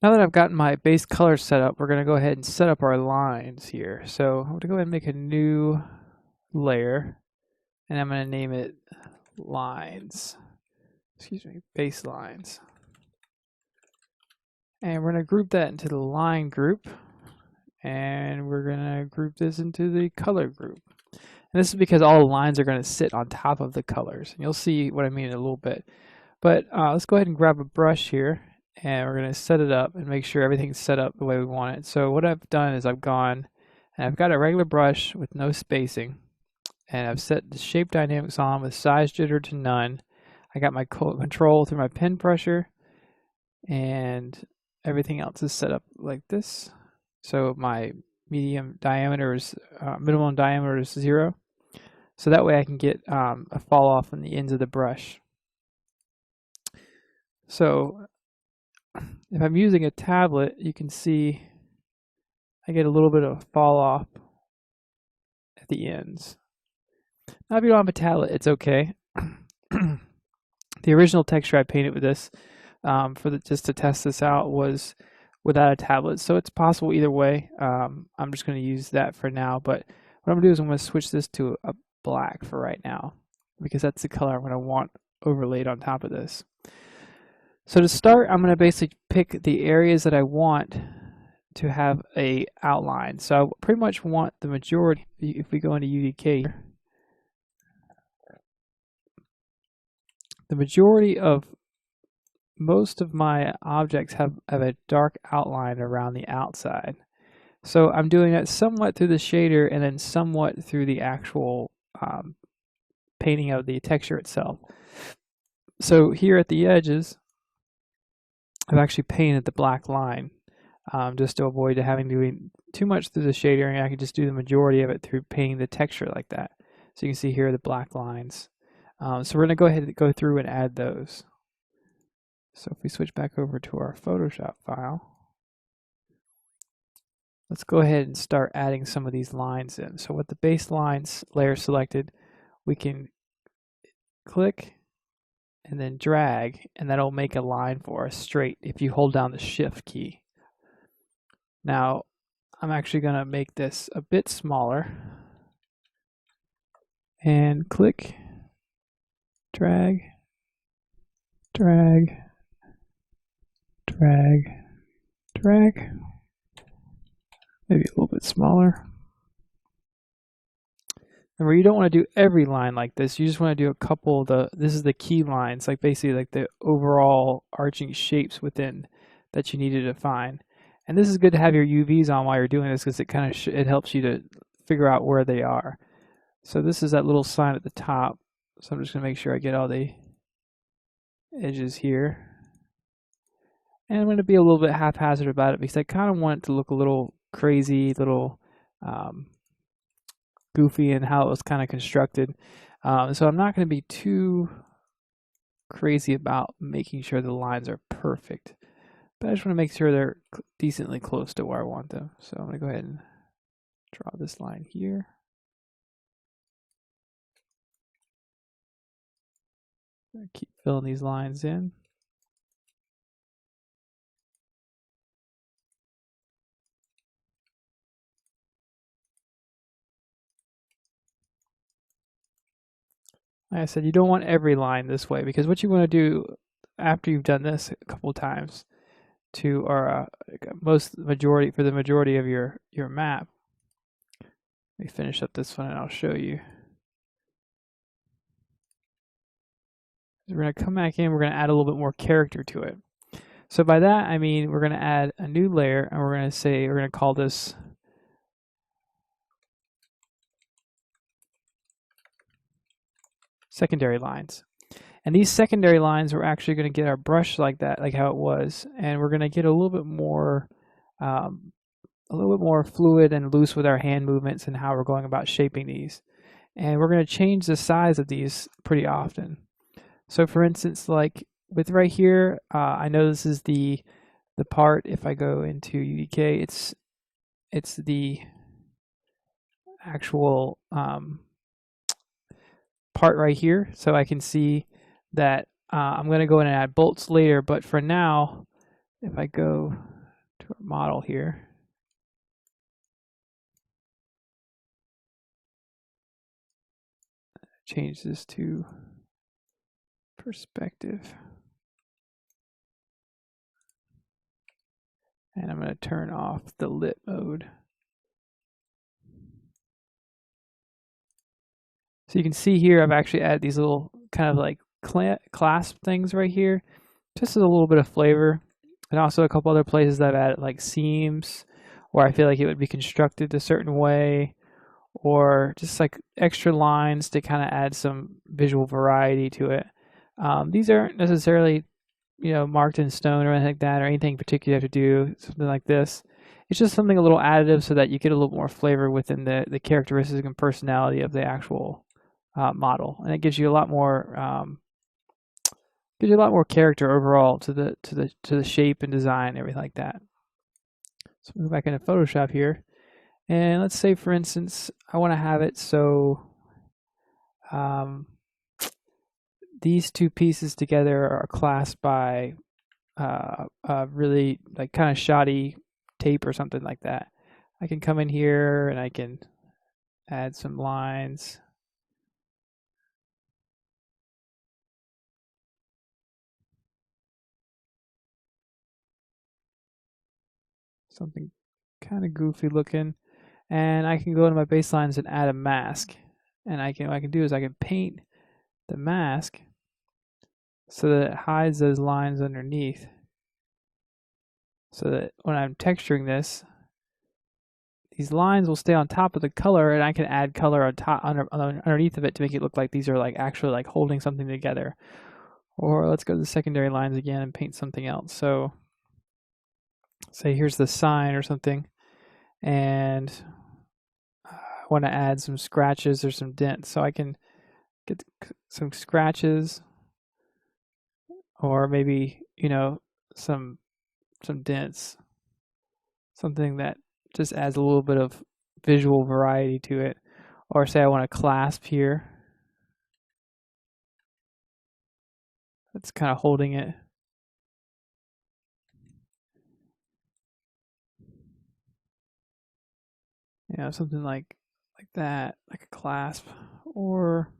Now that I've gotten my base color set up, we're going to go ahead and set up our lines here. So I'm going to go ahead and make a new layer, and I'm going to name it lines. Excuse me, baselines. And we're going to group that into the line group, and we're going to group this into the color group. And this is because all the lines are going to sit on top of the colors. And you'll see what I mean in a little bit. But let's go ahead and grab a brush here, and we're going to set it up and make sure everything's set up the way we want it. So what I've done is I've gone and I've got a regular brush with no spacing, and I've set the shape dynamics on with size jitter to none. I got my control through my pen pressure, and everything else is set up like this. So my minimum diameter is 0. So that way I can get a fall off on the ends of the brush. So if I'm using a tablet, you can see I get a little bit of fall off at the ends. Now if you don't have a tablet, it's okay. The original texture I painted with this just to test this out was without a tablet, so it's possible either way. I'm just going to use that for now, but what I'm going to do is I'm going to switch this to a black for right now, because that's the color I'm going to want overlaid on top of this. So to start, I'm going to basically pick the areas that I want to have a outline. So I pretty much want the majority, if we go into UDK, the majority of most of my objects have a dark outline around the outside. So I'm doing that somewhat through the shader and then somewhat through the actual painting of the texture itself. So here at the edges, I've actually painted the black line just to avoid having to do too much through the shader, and I can just do the majority of it through painting the texture like that. So you can see here the black lines. So we're going to go ahead and go through and add those. So if we switch back over to our Photoshop file, let's go ahead and start adding some of these lines in. So with the base lines layer selected, we can click and then drag, and that'll make a line for us straight if you hold down the Shift key. Now, I'm actually going to make this a bit smaller, and click, drag, drag, drag, drag, maybe a little bit smaller. Remember, you don't want to do every line like this. You just want to do a couple of this is the key lines, like basically like the overall arching shapes within that you need to define. And this is good to have your UVs on while you're doing this, because it kind of it helps you to figure out where they are. So this is that little sign at the top. So I'm just going to make sure I get all the edges here. And I'm going to be a little bit haphazard about it because I kind of want it to look a little crazy, little goofy in how it was kind of constructed. So I'm not going to be too crazy about making sure the lines are perfect, but I just want to make sure they're decently close to where I want them. So I'm going to go ahead and draw this line here. Keep filling these lines in. Like I said, you don't want every line this way, because what you want to do after you've done this a couple of times to or for the majority of your map. Let me finish up this one and I'll show you. We're going to come back in, we're going to add a little bit more character to it. So by that I mean we're going to add a new layer, and we're going to call this secondary lines. And these secondary lines, we're actually going to get our brush like that, like how it was, and we're going to get a little bit more fluid and loose with our hand movements and how we're going about shaping these. And we're going to change the size of these pretty often. So for instance, like with right here, I know this is the part, if I go into UDK, it's the actual part right here. So I can see that I'm going to go in and add bolts later, but for now, if I go to our model here, change this to perspective. And I'm going to turn off the lit mode. So you can see here, I've actually added these little kind of like clasp things right here, just as a little bit of flavor. And also a couple other places that I've added like seams, where I feel like it would be constructed a certain way, or just like extra lines to kind of add some visual variety to it. These aren't necessarily, marked in stone or anything like that, or anything particular you have to do, something like this. It's just something a little additive so that you get a little more flavor within the characteristics and personality of the actual model, and it gives you a lot more character overall to the shape and design and everything like that. So move back into Photoshop here, and let's say, for instance, I want to have it so these two pieces together are clasped by really like kind of shoddy tape or something like that. I can come in here and I can add some lines. Something kind of goofy looking. And I can go into my baselines and add a mask. And what I can do is I can paint the mask so that it hides those lines underneath. So that when I'm texturing this, these lines will stay on top of the color, and I can add color on top underneath of it to make it look like these are like actually like holding something together. Or let's go to the secondary lines again and paint something else. So say here's the sign or something, and I want to add some scratches or some dents. So I can get some scratches, or maybe, some dents, something that just adds a little bit of visual variety to it. Or say I want to clasp here. That's kind of holding it. Something like that, like a clasp, or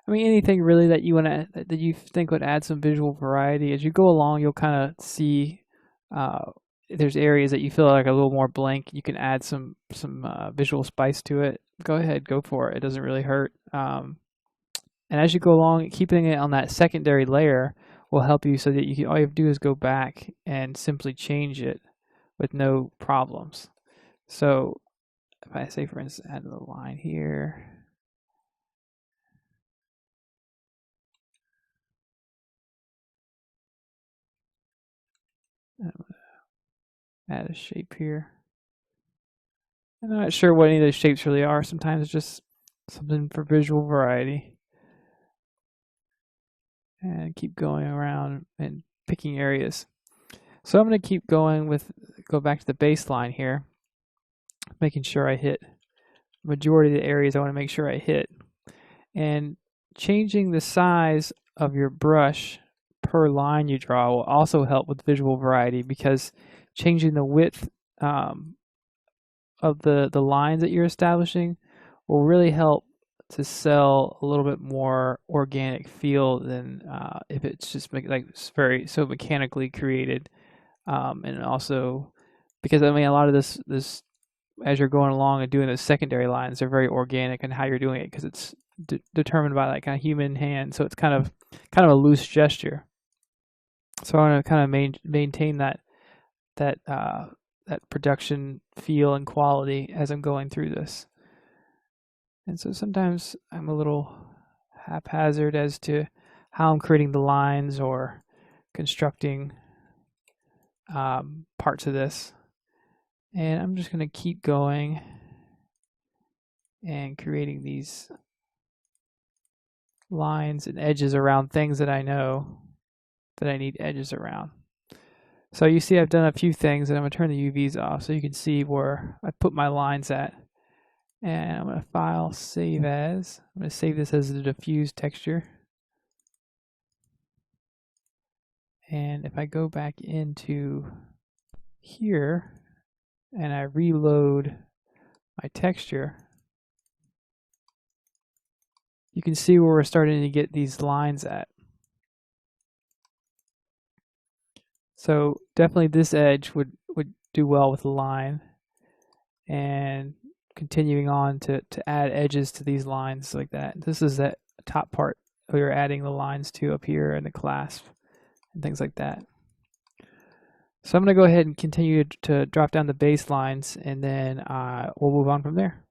anything really that you want to that you think would add some visual variety. As you go along, you'll kind of see there's areas that you feel like a little more blank. You can add some visual spice to it. Go ahead, go for it. It doesn't really hurt. And as you go along, keeping it on that secondary layer will help you so that all you have to do is go back and simply change it with no problems. So if I say, for instance, add a line here. Add a shape here. I'm not sure what any of those shapes really are. Sometimes it's just something for visual variety. And keep going around and picking areas. So I'm going to keep going go back to the baseline here, making sure I hit majority of the areas I want to make sure I hit. And changing the size of your brush per line you draw will also help with visual variety, because changing the width of the lines that you're establishing will really help to sell a little bit more organic feel than if it's just it's very so mechanically created. And also because a lot of this as you're going along and doing those secondary lines, they're very organic in how you're doing it, because it's determined by that kind of human hand. So it's kind of a loose gesture. So I want to kind of maintain that production feel and quality as I'm going through this. And so sometimes I'm a little haphazard as to how I'm creating the lines or constructing parts of this. And I'm just going to keep going and creating these lines and edges around things that I know that I need edges around. So you see I've done a few things, and I'm going to turn the UVs off so you can see where I put my lines at. And I'm going to file, save as. I'm going to save this as a diffuse texture. And if I go back into here and I reload my texture, you can see where we're starting to get these lines at. So definitely this edge would do well with a line, and continuing on to add edges to these lines like that. This is that top part we were adding the lines to up here and the clasp and things like that. So I'm going to go ahead and continue to drop down the baselines, and then we'll move on from there.